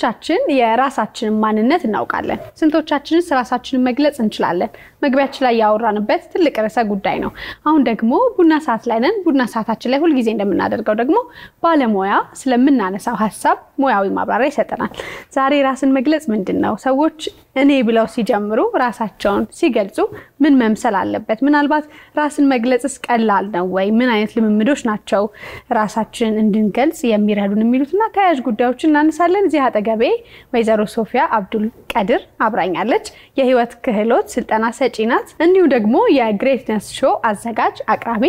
ስንቶቻችን የራሳችንን ማንነት እናውቃለን ስንቶቻችንስ ራሳችንን መግለጽ እንችላለን መግቢያችን ላይ ያወራንበት ትልቅ ርዕሰ ጉዳይ ነው አሁን ደግሞ ቡና ሰዓት ላይ ነን ቡና ሰዓታችን ላይ ሁሉ ጊዜ እንደምናደርገው ደግሞ ባለሙያ ስለምናነሳው ሐሳብ ሙያዊ ማብራሪያ ይሰጠናል ዛሬ ራስን መግለጽ ምንድነው ሰዎች እኔ ብለው ሲጀምሩ ራሳቸውን ሲገልጹ ምን መምሰል አለበት ምናልባት ራስን መግለጽስ ቀላል ነው ወይ ምን አይነት ልምምዶች ናቸው ራሳችንን እንድንገልጽ የሚረዱን የሚሉትና ተያያዥ ጉዳዮችን እናነሳለን እዚህ አጠገቤ ወይዘሮ ሶፊያ አብዱል ቀድር አብራኛለች የህይወት ክህሎት ስልጠና ሰጪ ናት እንዲሁ ደግሞ የግሬትነስ ሾው አዘጋጅ አቅራቢ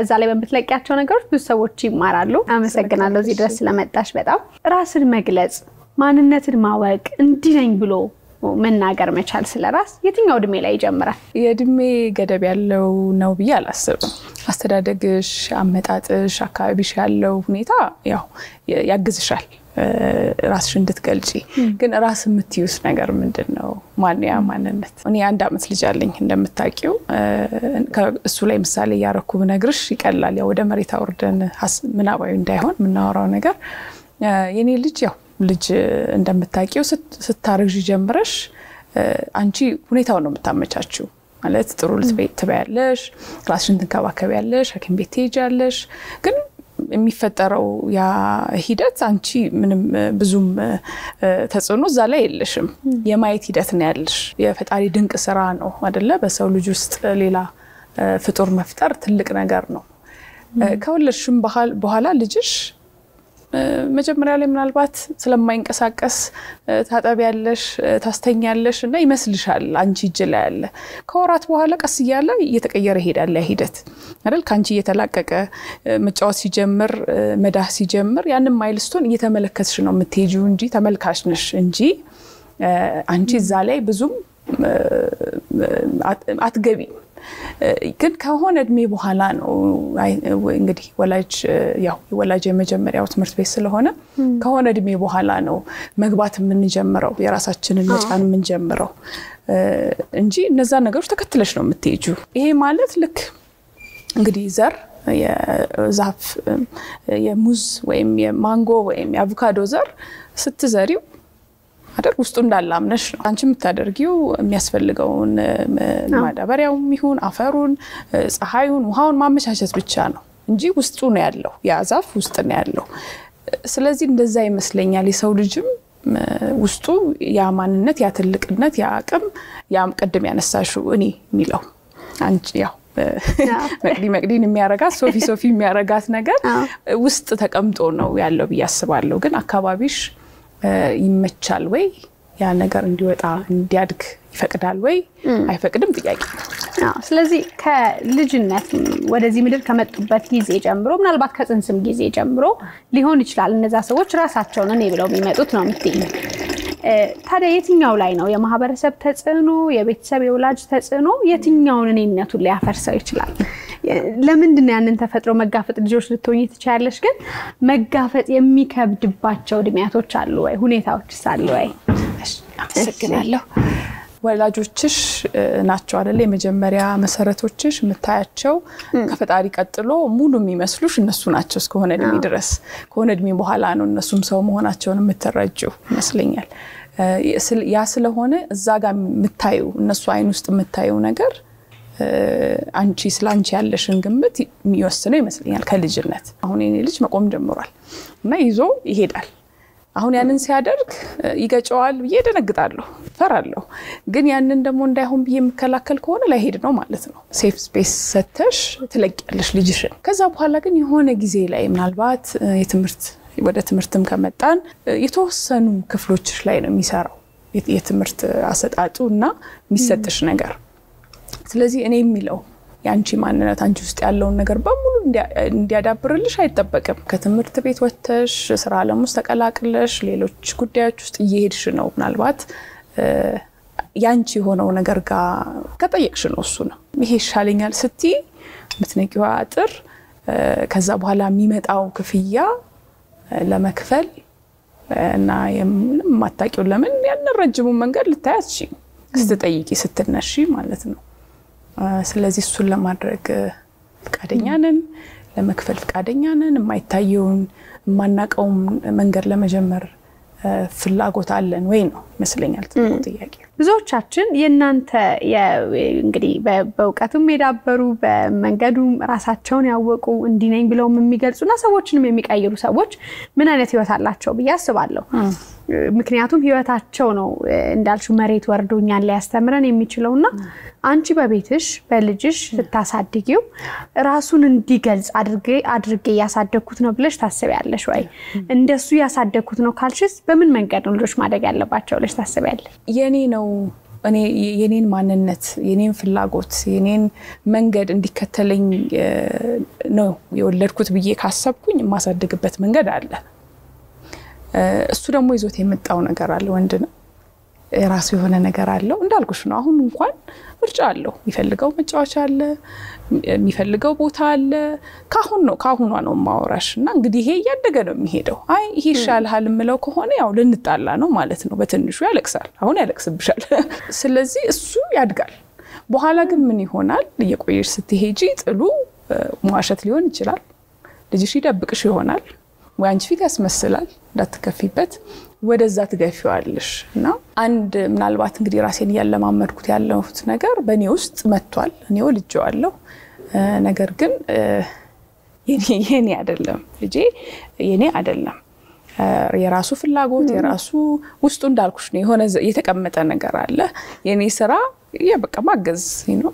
እዛ ላይ በመትለቂያቸው ነገሮች ብዙ ሰዎች ይማራሉ አመሰግናለሁ እዚህ ድረስ ስለመጣሽ በጣም ራስን መግለጽ ማንነትን ማወቅ እንዲነኝ ብሎ መናገር መቻል ስለራስ የትኛው እድሜ ላይ ይጀምራል የእድሜ ገደብ ያለው ነው ብዬ አላስብም አስተዳደግሽ አመጣጥሽ አካባቢሽ ያለው ሁኔታ ያው ያግዝሻል ራስሽ እንድትገልጪ ግን ራስ የምትዩስ ነገር ምንድነው ማንያ ማንነት እኔ አንድ አመት ልጅ አለኝ እንደምታውቂው እሱ ላይ ምሳሌ ያረኩ ብነግርሽ ይቀላል ያው ወደ መሬት አውርደን ምናባዊ እንዳይሆን ምናወራው ነገር የኔ ልጅ ያው ልጅ እንደምታውቂው ስታረግጂ ጀምረሽ አንቺ ሁኔታው ነው የምታመቻችው ማለት ጥሩ ልትበይ ትበያለሽ ራስሽን ትንከባከቢያለሽ ሐኪም ቤት ትሄጃለሽ ግን የሚፈጠረው ያ ሂደት አንቺ ምንም ብዙም ተጽዕኖ እዛ ላይ የለሽም የማየት ሂደት ነው ያለሽ የፈጣሪ ድንቅ ስራ ነው አይደለ በሰው ልጅ ውስጥ ሌላ ፍጡር መፍጠር ትልቅ ነገር ነው ከወለድሽም በኋላ ልጅሽ መጀመሪያ ላይ ምናልባት ስለማይንቀሳቀስ ታጠቢያለሽ ታስተኛለሽ እና ይመስልሻል አንቺ እጅ ላይ ያለ ከወራት በኋላ ቀስ ይያለ እየተቀየረ ሄዳል ያ አይደል ካንቺ እየተላቀቀ መጫወት ሲጀምር መዳህ ሲጀምር ያንን ማይልስቶን እየተመለከትሽ ነው የምትሄጂው እንጂ ተመልካች ነሽ እንጂ አንቺ እዛ ላይ ብዙም አትገቢ ግን ከሆነ እድሜ በኋላ ነው እንግዲህ ወላጅ የመጀመሪያው ትምህርት ቤት ስለሆነ ከሆነ እድሜ በኋላ ነው መግባት የምንጀምረው የራሳችንን መጫን የምንጀምረው እንጂ እነዛ ነገሮች ተከትለሽ ነው የምትሄጂው ይሄ ማለት ልክ እንግዲህ ዘር የዛፍ የሙዝ ወይም የማንጎ ወይም የአቮካዶ ዘር ስትዘሪው አደር ውስጡ እንዳላምነሽ ነው አንቺ የምታደርጊው የሚያስፈልገውን ማዳበሪያውም ይሁን አፈሩን ፀሐዩን ውሃውን ማመቻቸት ብቻ ነው እንጂ ውስጡ ነው ያለው ያዛፍ ውስጥ ነው ያለው ስለዚህ እንደዛ ይመስለኛል የሰው ልጅም ውስጡ ያ ማንነት ያ ትልቅነት ያ አቅም ያ ቀደም ያነሳሽው እኔ የሚለው አንቺ ያው መቅዲን የሚያረጋት ሶፊ የሚያረጋት ነገር ውስጥ ተቀምጦ ነው ያለው በያስባለሁ ግን አካባቢሽ ይመቻል ወይ ያ ነገር እንዲወጣ እንዲያድግ ይፈቅዳል ወይ አይፈቅድም ጥያቄ ስለዚህ ከልጅነት ወደዚህ ምድር ከመጡበት ጊዜ ጀምሮ ምናልባት ከጽንስም ጊዜ ጀምሮ ሊሆን ይችላል እነዛ ሰዎች ራሳቸውን እኔ ብለው የሚመጡት ነው የምትይኝ ታዲያ የትኛው ላይ ነው የማህበረሰብ ተጽዕኖ የቤተሰብ የወላጅ ተጽዕኖ የትኛውን እኔነቱን ሊያፈርሰው ይችላል ለምንድን ነው ያንን ተፈጥሮ መጋፈጥ ልጆች ልትሆኚ ትቻለሽ ግን መጋፈጥ የሚከብድባቸው ድሚያቶች አሉ ወይ ሁኔታዎችስ አሉ ወይ አመሰግናለሁ ወላጆችሽ ናቸው አይደል የመጀመሪያ መሰረቶችሽ ምታያቸው ከፈጣሪ ቀጥሎ ሙሉ የሚመስሉሽ እነሱ ናቸው እስከሆነ እድሜ ድረስ ከሆነ እድሜ በኋላ ነው እነሱም ሰው መሆናቸውን የምትረጂው ይመስለኛል ያ ስለሆነ እዛ ጋር ምታዩ እነሱ አይን ውስጥ ምታዩ ነገር አንቺ ስላንቺ ያለሽን ግምት የሚወስነው ይመስለኛል ከልጅነት አሁን የኔ ልጅ መቆም ጀምሯል እና ይዞ ይሄዳል አሁን ያንን ሲያደርግ ይገጨዋል ይደነግጣለሁ ፈራለሁ ግን ያንን ደግሞ እንዳይሆን በየመከላከል ከሆነ ላይ ሄድ ነው ማለት ነው ሴፍ ስፔስ ሰተሽ ትለቂያለሽ ልጅሽን ከዛ በኋላ ግን የሆነ ጊዜ ላይ ምናልባት ወደ ትምህርትም ከመጣን የተወሰኑ ክፍሎችሽ ላይ ነው የሚሰራው የትምህርት አሰጣጡና የሚሰጥሽ ነገር ስለዚህ እኔ የሚለው ያንቺ ማንነት አንቺ ውስጥ ያለውን ነገር በሙሉ እንዲያዳብርልሽ አይተበቀም ከትምህርት ቤት ወጥተሽ ስራ ዓለም ውስጥ ተቀላቅለሽ ሌሎች ጉዳዮች ውስጥ እየሄድሽ ነው ምናልባት ያንቺ ሆነው ነገር ጋር ከጠየቅሽ ነው እሱ ነው ይሄ ይሻለኛል ስቲ ምትነቂው አጥር ከዛ በኋላ የሚመጣው ክፍያ ለመክፈል እና የማታቂው ለምን ያን ረጅሙ መንገድ ልታያስቺ ስትጠይቂ ስትነሺ ማለት ነው ስለዚህ እሱን ለማድረግ ፍቃደኛ ነን ለመክፈል ፍቃደኛ ነን የማይታየውን ማናቀው መንገድ ለመጀመር ፍላጎት አለን ወይ ነው መስለኛል ጥያቄ። ብዙዎቻችን የናንተ እንግዲህ በእውቀቱም የዳበሩ በመንገዱም ራሳቸውን ያወቁ እንዲነኝ ብለው የሚገልጹና ሰዎችንም የሚቀይሩ ሰዎች ምን አይነት ህይወት አላቸው ብዬ አስባለሁ። ምክንያቱም ህይወታቸው ነው እንዳልሽው መሬት ወርዶኛል ሊያስተምረን የሚችለውና አንቺ በቤትሽ በልጅሽ ስታሳድጊው ራሱን እንዲገልጽ አድርጌ ያሳደኩት ነው ብለሽ ታስቢያለሽ ወይ? እንደሱ ያሳደኩት ነው ካልሽስ በምን መንገድ ነው ልጆች ማደግ ያለባቸው ብለሽ ታስቢያለሽ? የኔ ነው እኔ የኔን ማንነት የኔን ፍላጎት የኔን መንገድ እንዲከተለኝ ነው የወለድኩት ብዬ ካሰብኩኝ ማሳደግበት መንገድ አለ። እሱ ደግሞ ይዞት የመጣው ነገር አለ። ወንድ ነው የራሱ የሆነ ነገር አለው እንዳልኩሽ ነው። አሁን እንኳን ምርጫ አለው። የሚፈልገው መጫወቻ አለ፣ የሚፈልገው ቦታ አለ። ካሁኗ ነው ማወራሽና እንግዲህ ይሄ ያደገ ነው የሚሄደው። አይ ይሄ ይሻልሃል ምለው ከሆነ ያው ልንጣላ ነው ማለት ነው። በትንሹ ያለቅሳል፣ አሁን ያለቅስብሻል። ስለዚህ እሱ ያድጋል። በኋላ ግን ምን ይሆናል? እየቆየሽ ስትሄጂ ጥሉ መዋሸት ሊሆን ይችላል። ልጅሽ ይደብቅሽ ይሆናል ወይ አንቺ ፊት ያስመስላል እንዳትከፊበት ወደዛ ትገፊዋለሽ። እና አንድ ምናልባት እንግዲህ ራሴን ያለማመድኩት ያለሁት ነገር በኔ ውስጥ መጥቷል። እኔው ልጅዋለሁ ነገር ግን የኔ አይደለም ልጄ የኔ አይደለም። የራሱ ፍላጎት የራሱ ውስጡ እንዳልኩሽ ነው የሆነ የተቀመጠ ነገር አለ። የኔ ስራ በቃ ማገዝ ነው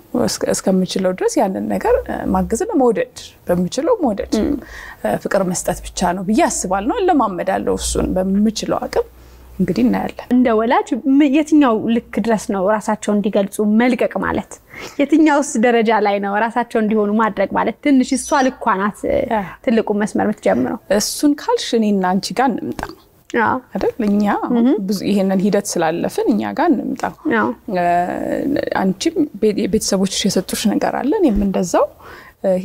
እስከምችለው ድረስ ያንን ነገር ማገዝና መውደድ በምችለው መውደድ ፍቅር መስጠት ብቻ ነው ብዬ አስባለሁ። ለማመዳለው እሱን በምችለው አቅም እንግዲህ እናያለን። እንደ ወላጅ የትኛው ልክ ድረስ ነው ራሳቸው እንዲገልጹ መልቀቅ ማለት? የትኛውስ ደረጃ ላይ ነው ራሳቸው እንዲሆኑ ማድረግ ማለት? ትንሽ እሷ ልኳ ናት ትልቁ መስመር የምትጀምረው። እሱን ካልሽ እኔና አንቺ ጋር እንምጣ አይደል? እኛ ብዙ ይሄንን ሂደት ስላለፈን እኛ ጋር እንምጣ። አንቺም ቤተሰቦችሽ የሰጡሽ ነገር አለ፣ እኔም እንደዛው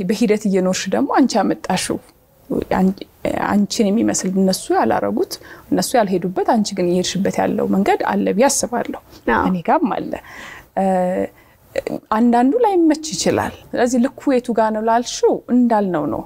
በሂደት እየኖርሽ ደግሞ አንቺ አመጣሽው አንቺን የሚመስል እነሱ ያላረጉት እነሱ ያልሄዱበት አንቺ ግን እየሄድሽበት ያለው መንገድ አለ ቢያስባለሁ። እኔ ጋርም አለ። አንዳንዱ ላይ መች ይችላል። ስለዚህ ልኩ የቱ ጋር ነው ላልሽው እንዳልነው ነው።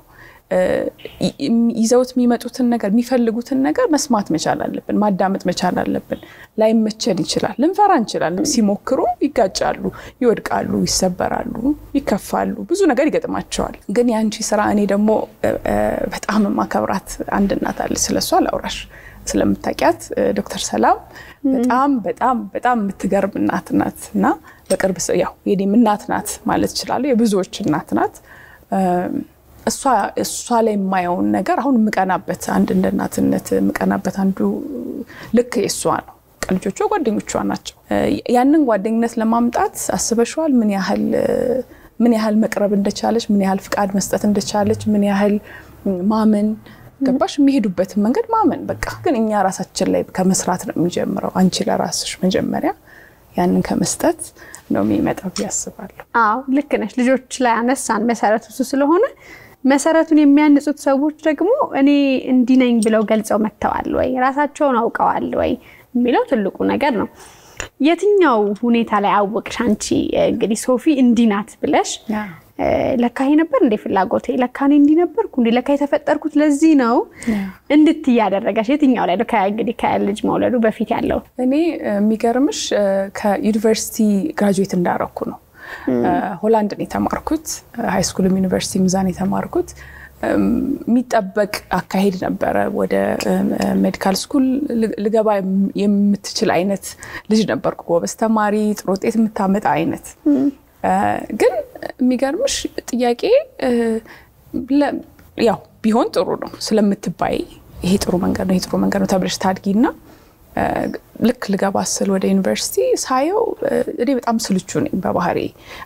ይዘውት የሚመጡትን ነገር የሚፈልጉትን ነገር መስማት መቻል አለብን፣ ማዳመጥ መቻል አለብን። ላይ መቸል ይችላል፣ ልንፈራ እንችላለን። ሲሞክሩ ይጋጫሉ፣ ይወድቃሉ፣ ይሰበራሉ፣ ይከፋሉ፣ ብዙ ነገር ይገጥማቸዋል። ግን ያንቺ ስራ እኔ ደግሞ በጣም ማከብራት አንድ እናት አለ። ስለሷ ላውራሽ ስለምታቂያት ዶክተር ሰላም በጣም በጣም በጣም የምትገርም እናት ናትና በቅርብ ያው የኔም እናት ናት ማለት ይችላል። የብዙዎች እናት ናት። እሷ ላይ የማየውን ነገር አሁን ምቀናበት አንድ እንደ እናትነት ምቀናበት አንዱ ልክ የሷ ነው። ልጆቿ ጓደኞቿ ናቸው። ያንን ጓደኝነት ለማምጣት አስበሽዋል? ምን ያህል መቅረብ እንደቻለች፣ ምን ያህል ፍቃድ መስጠት እንደቻለች፣ ምን ያህል ማመን ገባሽ? የሚሄዱበት መንገድ ማመን በቃ። ግን እኛ ራሳችን ላይ ከመስራት ነው የሚጀምረው። አንቺ ለራስሽ መጀመሪያ ያንን ከመስጠት ነው የሚመጣው ያስባለሁ። አዎ ልክ ነሽ። ልጆች ላይ አነሳን መሰረቱ ስለሆነ መሰረቱን የሚያንጹት ሰዎች ደግሞ እኔ እንዲነኝ ብለው ገልጸው መተዋል ወይ ራሳቸውን አውቀዋል ወይ የሚለው ትልቁ ነገር ነው። የትኛው ሁኔታ ላይ አወቅሽ አንቺ እንግዲህ ሶፊ እንዲናት ብለሽ ለካይ ነበር እንደ ፍላጎቴ ለካኔ እንዲነበርኩ እንደ ለካይ ተፈጠርኩት ለዚህ ነው እንድትያደረጋሽ የትኛው ላይ ነው? እንግዲህ ከልጅ መውለዱ በፊት ያለው እኔ የሚገርምሽ ከዩኒቨርሲቲ ግራጁዌት እንዳረኩ ነው። ሆላንድ ነው የተማርኩት። ሃይ ስኩልም ዩኒቨርሲቲ ሚዛን የተማርኩት። የሚጠበቅ አካሄድ ነበረ። ወደ ሜዲካል ስኩል ልገባ የምትችል አይነት ልጅ ነበርኩ። ጎበዝ ተማሪ፣ ጥሩ ውጤት የምታመጣ አይነት። ግን የሚገርምሽ ጥያቄ ያው ቢሆን ጥሩ ነው ስለምትባይ ይሄ ጥሩ መንገድ ነው፣ ይሄ ጥሩ መንገድ ነው ተብለሽ ታድጊና ልክ ልገባ ስል ወደ ዩኒቨርሲቲ ሳየው እኔ በጣም ስልቹ ነኝ በባህሪ።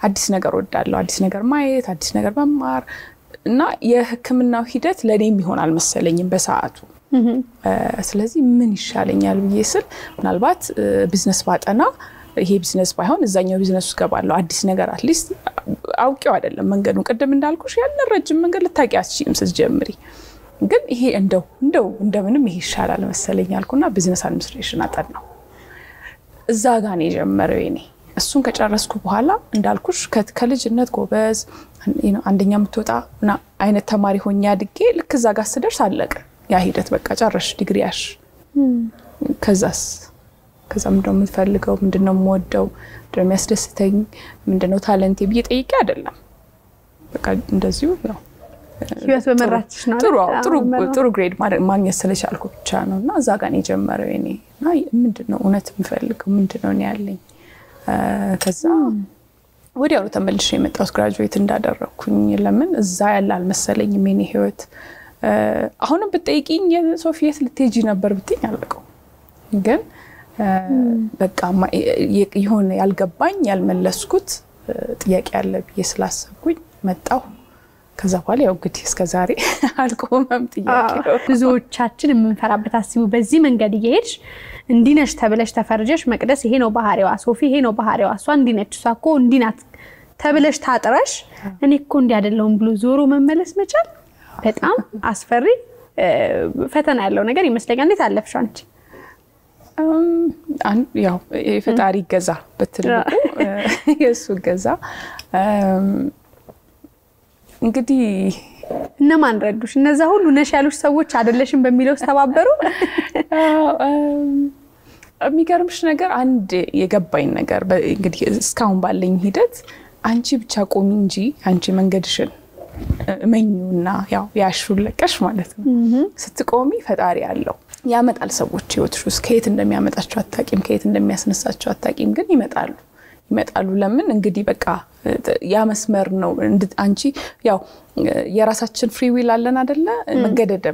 አዲስ ነገር ወዳለሁ፣ አዲስ ነገር ማየት፣ አዲስ ነገር መማር እና የሕክምናው ሂደት ለኔም ይሆናል መሰለኝም በሰዓቱ። ስለዚህ ምን ይሻለኛል ብዬ ስል ምናልባት ቢዝነስ ባጠና ይሄ ቢዝነስ ባይሆን እዛኛው ቢዝነስ ውስጥ ገባለሁ። አዲስ ነገር አትሊስት አውቄው አይደለም መንገዱን ቅድም እንዳልኩሽ ያለ ረጅም መንገድ ልታቂያችም ስትጀምሪ። ግን ይሄ እንደምንም ይሄ ይሻላል መሰለኝ አልኩና ቢዝነስ አድሚኒስትሬሽን አጠናው። እዛ ጋር ነው የጀመረው የኔ። እሱን ከጨረስኩ በኋላ እንዳልኩሽ ከልጅነት ጎበዝ አንደኛ የምትወጣና አይነት ተማሪ ሆኜ አድጌ ልክ እዛ ጋር ስደርስ አለቀ ያ ሂደት። በቃ ጨረሽ ዲግሪያሽ ከዛስ ምንድነው የምትፈልገው ምንድነው የምወደው ምንድነው የሚያስደስተኝ ምንድነው ታለንቴ ብዬ ጠይቄ አይደለም በቃ እንደዚሁ ነው ህይወት በመራችሽ ነው ጥሩ ግሬድ ማግኘት ስለቻልኩ ብቻ ነውና እዛ ጋር ነው የጀመረው እኔና ምንድነው እውነት የምፈልገው ምንድነው ነው ያለኝ ከዛ ወዲያው ተመልሼ የመጣሁት ግራጁዌት እንዳደረኩኝ ለምን እዛ ያለ አልመሰለኝም የኔ ህይወት አሁንም በጠይቂኝ ሶፊየት ልትሄጂ ነበር ብትኝ አልበቀው ግን በቃ ይሆን ያልገባኝ ያልመለስኩት ጥያቄ አለ ብዬ ስላሰብኩኝ መጣሁ ከዛ በኋላ ያው እንግዲህ እስከ ዛሬ አልቆመም ጥያቄው ብዙዎቻችን የምንፈራበት አስቡ በዚህ መንገድ እየሄድሽ እንዲነሽ ተብለሽ ተፈርጀሽ መቅደስ ይሄ ነው ባህሪዋ ሶፊ ይሄ ነው ባህሪዋ እሷ እንዲነች እሷ እኮ እንዲናት ተብለሽ ታጥረሽ እኔ እኮ እንዲ አይደለም ብሎ ዞሮ መመለስ መቻል በጣም አስፈሪ ፈተና ያለው ነገር ይመስለኛል እንዴት አለፍሽ አንቺ ያው ፈጣሪ ገዛ በትልቁ የሱ ገዛ እንግዲህ እነማን ረዱሽ እነዛ ሁሉ ነሽ ያሉሽ ሰዎች አይደለሽም በሚለው ተባበሩ የሚገርምሽ ነገር አንድ የገባኝ ነገር እንግዲህ እስካሁን ባለኝ ሂደት አንቺ ብቻ ቆሚ እንጂ አንቺ መንገድሽን እመኙና ያው ያሽሩለቀሽ ማለት ነው ስትቆሚ ፈጣሪ ያለው ያመጣል ሰዎች ህይወትሽ ውስጥ ከየት እንደሚያመጣቸው አታቂም ከየት እንደሚያስነሳቸው አታቂም ግን ይመጣሉ ለምን እንግዲህ በቃ ያ መስመር ነው አንቺ ያው የራሳችን ፍሪ ዊል አለን አይደለ መገደድ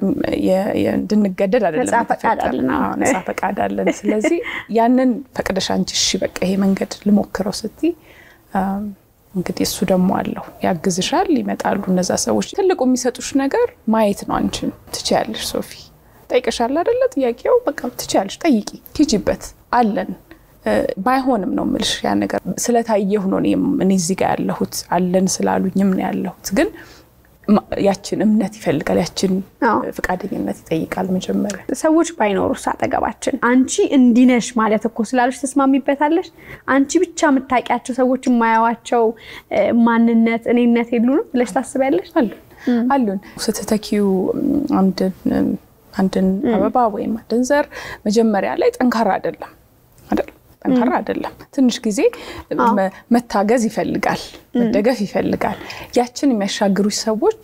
እንድንገደድ አይደለም ነፃ ፈቃድ አለን ስለዚህ ያንን ፈቅደሽ አንቺ እሺ በቃ ይሄ መንገድ ልሞክረው ስትይ እንግዲህ እሱ ደግሞ አለው ያግዝሻል ይመጣሉ እነዛ ሰዎች ትልቁ የሚሰጡሽ ነገር ማየት ነው አንቺን ትቻለሽ ሶፊ ጠይቀሻል አይደለ ጥያቄው በቃ ትቻለሽ ጠይቂ ሂጂበት አለን ባይሆንም ነው ምልሽ ያ ነገር ስለታየሁ ነው እኔ እዚህ ጋር ያለሁት አለን ስላሉኝም ነው ያለሁት ግን ያችን እምነት ይፈልጋል ያችን ፍቃደኝነት ይጠይቃል መጀመሪያ ሰዎች ባይኖሩስ አጠገባችን አንቺ እንዲነሽ ማለት እኮ ስላልሽ ተስማሚበታለሽ አንቺ ብቻ መታቂያቸው ሰዎች የማያዋቸው ማንነት እኔነት የሉንም ብለሽ ታስቢያለሽ አሉን ስትተኪው አንድን አበባ ወይም አንድን ዘር መጀመሪያ ላይ ጠንካራ አይደለም ጠንካራ አይደለም ትንሽ ጊዜ መታገዝ ይፈልጋል መደገፍ ይፈልጋል ያችን የሚያሻግሩሽ ሰዎች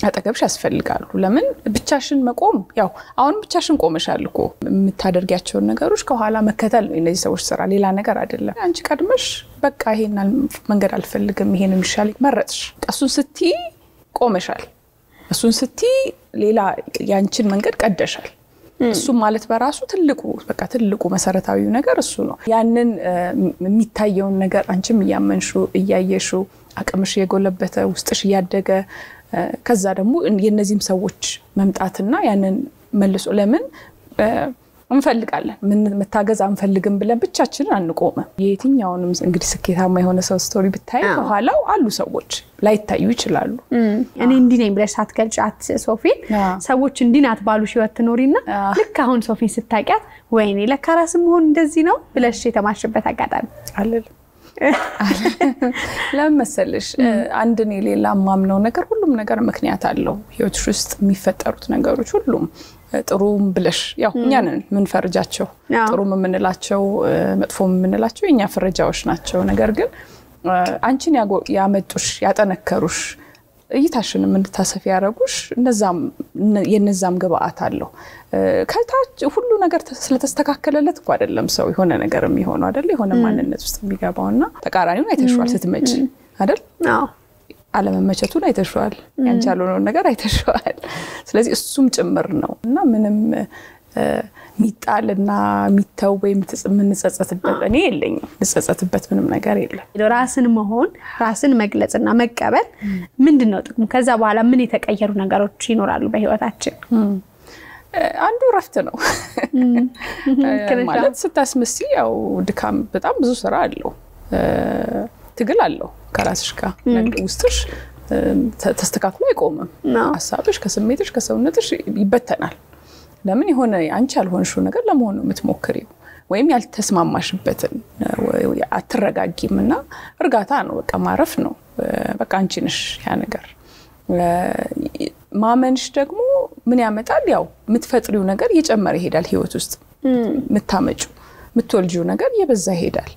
አጠገብሽ ያስፈልጋሉ ለምን ብቻሽን መቆም ያው አሁን ብቻሽን ቆመሻል እኮ የምታደርጊያቸው ነገሮች ከኋላ መከተል ነው እነዚህ ሰዎች ስራ ሌላ ነገር አይደለም አንቺ ቀድመሽ በቃ ይሄን መንገድ አልፈልግም ይሄን የሚሻል መረጥሽ እሱን ስትይ ቆመሻል እሱን ስትይ ሌላ ያንቺን መንገድ ቀደሻል እሱ ማለት በራሱ ትልቁ መሰረታዊው ነገር እሱ ነው ያንን የሚታየውን ነገር አንቺም ያመንሹ እያየሹ አቅምሽ የጎለበተ ውስጥሽ ያደገ ከዛ ደግሞ የነዚህም ሰዎች መምጣትና ያንን መልሶ ለምን እንፈልጋለን ምን መታገዝ አንፈልግም ብለን ብቻችንን አንቆምም የትኛውንም እንግዲህ ስኬታማ የሆነ ሰው ስቶሪ ብታይ ከኋላው አሉ ሰዎች ላይታዩ ይችላሉ እኔ እንዲ ነኝ ብለሽ ሳትገልጫት ሶፊን ሰዎች እንዲናት ባሉሽ ህይወት ትኖሪና ልክ አሁን ሶፊን ስታቂያት ወይኔ ለካራስም ሆን እንደዚህ ነው ብለሽ የተማሽበት አጋጣሚ አለል ለምሳሌሽ አንድን የሌላ ማምነው ነገር ሁሉም ነገር ምክንያት አለው ህይወትሽ ውስጥ የሚፈጠሩት ነገሮች ሁሉም ጥሩም ብለሽ ያው እኛንን ምን ፈርጃቸው ጥሩም ምንላቸው መጥፎም ምንላቸው የኛ ፍረጃዎች ናቸው ነገር ግን አንቺን ያመጡሽ ያጠነከሩሽ እይታሽንም እንድታሰፊ ያረጉሽ የነዛም ግብአት አለው ከታች ሁሉ ነገር ስለተስተካከለለት እኮ አይደለም ሰው የሆነ ነገር የሚሆነው አይደል የሆነ ማንነት ውስጥ የሚገባውና ተቃራኒውን አይተሽዋል ስትመጪ አይደል አዎ አለመመቸቱን አይተሽዋል ያንቻለውን ነገር አይተሽዋል ስለዚህ እሱም ጭምር ነውና ምንም ሚጣልና ሚተው ወይም ምንጸጸትበት እኔ የለኝም ልጸጸትበት ምንም ነገር የለም ራስን መሆን ራስን መግለጽና መቀበል ምንድነው ጥቅሙ ከዛ በኋላ ምን የተቀየሩ ነገሮች ይኖራሉ በህይወታችን አንዱ ረፍት ነው ማለት ስታስመስይ ያው ድካም በጣም ብዙ ስራ አለው ትግል አለው ከራስሽ ጋር ውስጥሽ ተስተካክሎ አይቆምም ሐሳብሽ ከስሜትሽ ከሰውነትሽ ይበተናል ለምን የሆነ አንቺ ያልሆንሽው ነገር ለመሆን ነው የምትሞክሪው ወይም ያልተስማማሽበትን አትረጋጊምና እርጋታ ነው በቃ ማረፍ ነው በቃ አንቺ ነሽ ያ ነገር ማመንሽ ደግሞ ምን ያመጣል ያው የምትፈጥሪው ነገር እየጨመረ ይሄዳል ህይወት ውስጥ ምታመጩ ምትወልጂው ነገር የበዛ ይሄዳል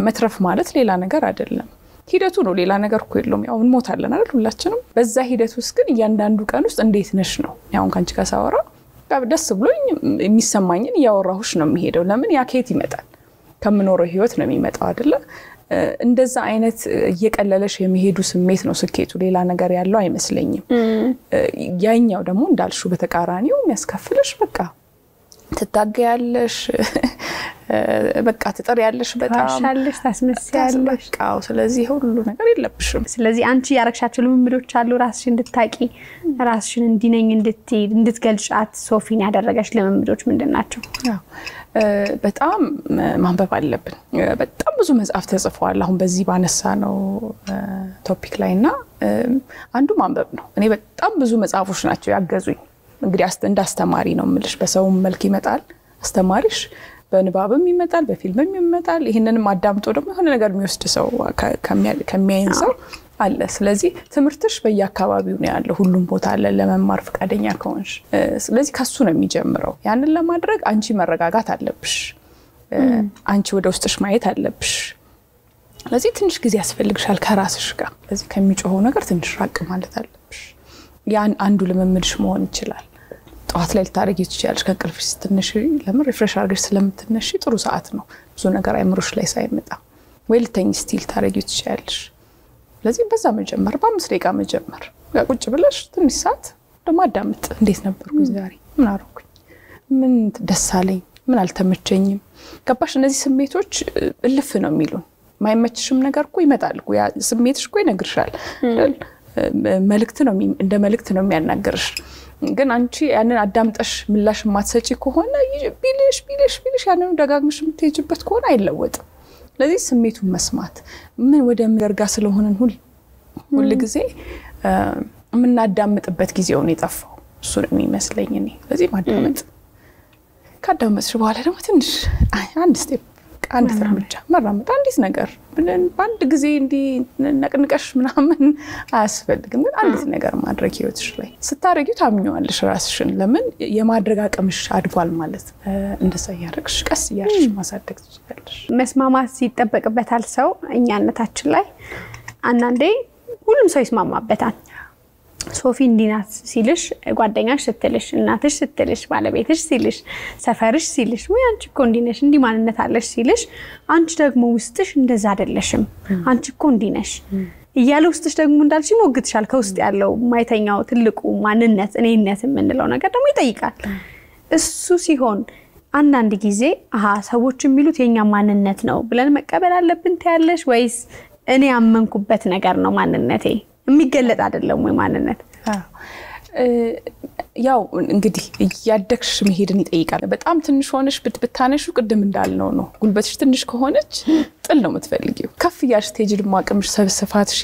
መትረፍ ማለት ሌላ ነገር አይደለም ሂደቱ ነው ሌላ ነገር እኮ የለውም ያው እንሞታለን አይደል ሁላችንም በዛ ሂደት ውስጥ ግን እያንዳንዱ ቀን ውስጥ እንዴት ነሽ ነው ያው ካንቺ ጋር ሳወራ ደስ ብሎኝ የሚሰማኝን ያወራሁሽ ነው የሚሄደው ለምን ያ ከየት ይመጣል ከምኖረው ህይወት ነው የሚመጣው አይደለ እንደዛ አይነት እየቀለለሽ የሚሄዱ ስሜት ነው ስኬቱ ሌላ ነገር ያለው አይመስለኝም ያኛው ደግሞ እንዳልሹ በተቃራኒው የሚያስከፍልሽ በቃ ትታገያለሽ በቃ ትጥሪያለሽ በጣም ታሻለሽ ታስመስያለሽ በቃው ስለዚህ ሁሉ ነገር የለብሽም ስለዚህ አንቺ ያረክሻቸው ልምምዶች አሉ ራስሽን እንድታቂ ራስሽን እንዲነኝ እንድትገልጫት ሶፊን ያደረገሽ ልምምዶች ምንድናቸው ያው በጣም ማንበብ አለብን በጣም ብዙ መጽሐፍ ተጽፈዋል አሁን በዚህ ባነሳ ነው ቶፒክ ላይና አንዱ ማንበብ ነው እኔ በጣም ብዙ መጽሐፎች ናቸው ያገዙኝ እንግዲህ እንዳስተማሪ ነው ምልሽ በሰው መልክ ይመጣል አስተማሪሽ በንባብም ይመጣል በፊልምም ይመጣል ይሄንንም አዳምጦ ደግሞ የሆነ ነገር የሚወስድ ሰው ከሚያንሰው አለ ስለዚህ ትምርትሽ በየአካባቢው ነው ያለው ሁሉም ቦታ አለ ለመማር ፍቃደኛ ከሆንሽ ስለዚህ ከሱ ነው የሚጀምረው ያንን ለማድረግ አንቺ መረጋጋት አለብሽ አንቺ ወደ ውስጥሽ ማየት አለብሽ ስለዚህ ትንሽ ጊዜ ያስፈልግሻል ከራስሽ ጋር ስለዚህ ከሚጮኸው ነገር ትንሽ ራቅ ማለት አለብሽ ያን አንዱ ልምምድሽ መሆን ይችላል ጧት ላይ ልታረጊ ትችያለሽ ከቅልፍሽ ስትነሺ ለምን ሪፍሬሽ አድርገሽ ስለምትነሺ ጥሩ ሰዓት ነው ብዙ ነገር አይምሮሽ ላይ ሳይመጣ ወይ ልተኝ ስቲል ታረጊ ትችያለሽ ስለዚህ በዛ መጀመር በ5 ደቂቃ መጀመር ቁጭ ብለሽ ትንሽ ሰዓት ደማዳምጥ እንዴት ነበርኩ ዛሬ ምን አረኩኝ ምን ደስ አለኝ ምን አልተመቸኝም ገባሽ እነዚህ ስሜቶች እልፍ ነው የሚሉን ማይመችሽም ነገር እኮ ይመጣል እኮ ያ ስሜትሽ እኮ ይነግርሻል መልእክት ነው እንደ መልእክት ነው የሚያናገርሽ ግን አንቺ ያንን አዳምጠሽ ምላሽ ማትሰጪ ከሆነ ቢልሽ ያንን ደጋግመሽ የምትሄጂበት ከሆነ አይለወጥም ስለዚህ ስሜቱን መስማት ምን ወደ ምርጋ ስለሆነን ሁሉ ጊዜ ምናዳምጥበት ጊዜው ነው የጠፋው እሱ ነው የሚመስለኝ እኔ ስለዚህ ማዳመጥ ካዳመጥሽ በኋላ ደግሞ ትንሽ አንድ ስቴፕ አንድ ተርምጃ መራመድ አንዲት ነገር በአንድ ጊዜ እንዲ ነቅንቀሽ ምናምን አያስፈልግም ግን አንዲት ነገር ማድረግ ህይወትሽ ላይ ስታረጊው ታምኚዋለሽ ራስሽን ለምን የማድረግ አቅምሽ አድጓል ማለት እንደዛ ያረክሽ ቀስ ያርሽ ማሳደግ ትችላለሽ መስማማት ሲጠበቅበታል ሰው እኛነታችን ላይ አንዳንዴ ሁሉም ሰው ይስማማበታል ሶፊ እንዲናት ሲልሽ ጓደኛሽ ስትልሽ እናትሽ ስትልሽ ባለቤትሽ ሲልሽ ሰፈርሽ ሲልሽ ወይ አንቺ እኮ እንዲነሽ እንዲ ማንነት አለሽ ሲልሽ አንቺ ደግሞ ውስጥሽ እንደዛ አይደለሽም አንቺ እኮ እንዲነሽ እያለ ውስጥሽ ደግሞ እንዳልሽ ሞግትሻል ከውስጥ ያለው ማይተኛው ትልቁ ማንነት እኔነት የምንለው ነገር ደግሞ ይጠይቃል እሱ ሲሆን አንዳንድ ጊዜ ሰዎች የሚሉት የኛ ማንነት ነው ብለን መቀበል አለብን ታያለሽ ወይስ እኔ አመንኩበት ነገር ነው ማንነቴ የሚገለጥ አይደለም ወይ ማንነት ያው እንግዲህ ያደክሽ መሄድን ይጠይቃል በጣም ትንሽ ሆነሽ ብታነሹ ቅድም እንዳልነው ነው ጉልበትሽ ትንሽ ከሆነች ጥል ነው የምትፈልጊው ከፍ ያሽ ስቴጅ ድማ አቅምሽ ሰብስፋትሽ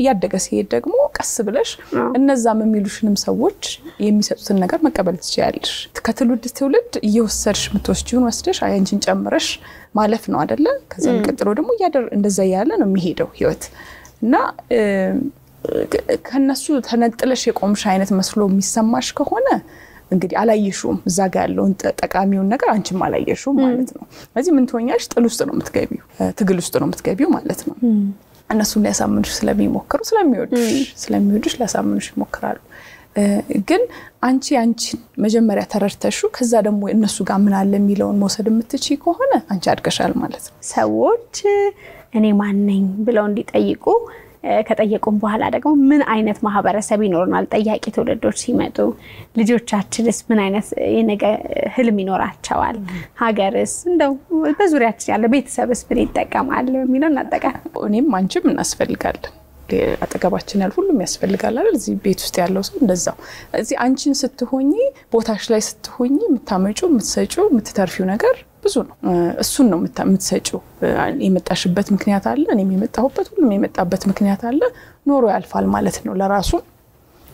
ያደገ ሲሄድ ደግሞ ቀስ ብለሽ እነዛም የሚሉሽንም ሰዎች የሚሰጡትን ነገር መቀበል ትችያለሽ ከትውልድ እየወሰድሽ ምትወስጂውን ወስደሽ አያንቺን ጨምረሽ ማለፍ ነው አይደለ ከዛ ቀጥሎ ደግሞ እንደዛ ያለ ነው የሚሄደው ህይወት እና ከነሱ ተነጥለሽ የቆምሽ አይነት መስሎ የሚሰማሽ ከሆነ እንግዲህ አላየሽውም እዛ ጋር ያለውን ጠቃሚውን ነገር አንቺም አላየሽውም ማለት ነው ስለዚህ ምን ትሆኛለሽ ጥል ውስጥ ነው የምትገቢው ትግል ውስጥ ነው የምትገቢው ማለት ነው እነሱ ሊያሳምኑሽ ስለሚሞክሩ ስለሚወዱሽ ሊያሳምኑሽ ይሞክራሉ ግን አንቺ መጀመሪያ ተረድተሹ ከዛ ደግሞ እነሱ ጋር ምን አለ የሚለውን መውሰድ የምትችይ ከሆነ አንቺ አድገሻል ማለት ነው ሰዎች እኔ ማን ነኝ ብለው እንዲጠይቁ ከጠየቁም በኋላ ደግሞ ምን አይነት ማህበረሰብ ይኖርናል ጠያቂ ትውልዶች ሲመጡ ልጆቻችንስ ምን አይነት የነገ ህልም ይኖራቸዋል ሀገርስ እንደው በዙሪያችን ያለ ቤተሰብስ ምን ይጠቀማል የሚለው እናጠቃል እኔም አንቺም እናስፈልጋለን አጠገባችን ያል ሁሉም ያስፈልጋል አይደል እዚህ ቤት ውስጥ ያለው ሰው እንደዛው እዚህ አንቺን ስትሆኚ ቦታሽ ላይ ስትሆኚ የምታመጪው የምትሰጪው የምትተርፊው ነገር ብዙ ነው እሱን ነው የምትሰጪው የመጣሽበት ምክንያት አለ እኔም የመጣሁበት ሁሉም የመጣበት ምክንያት አለ ኖሮ ያልፋል ማለት ነው ለራሱ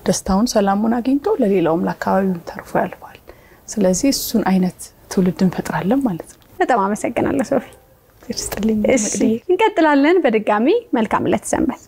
ደስታውን ሰላሙን አግኝቶ ለሌላውም ለአካባቢው ተርፎ ያልፋል ስለዚህ እሱን አይነት ትውልድን ፈጥራለን ማለት ነው በጣም አመሰግናለሁ ሶፊ እንቀጥላለን በድጋሚ መልካም ለተሰንበት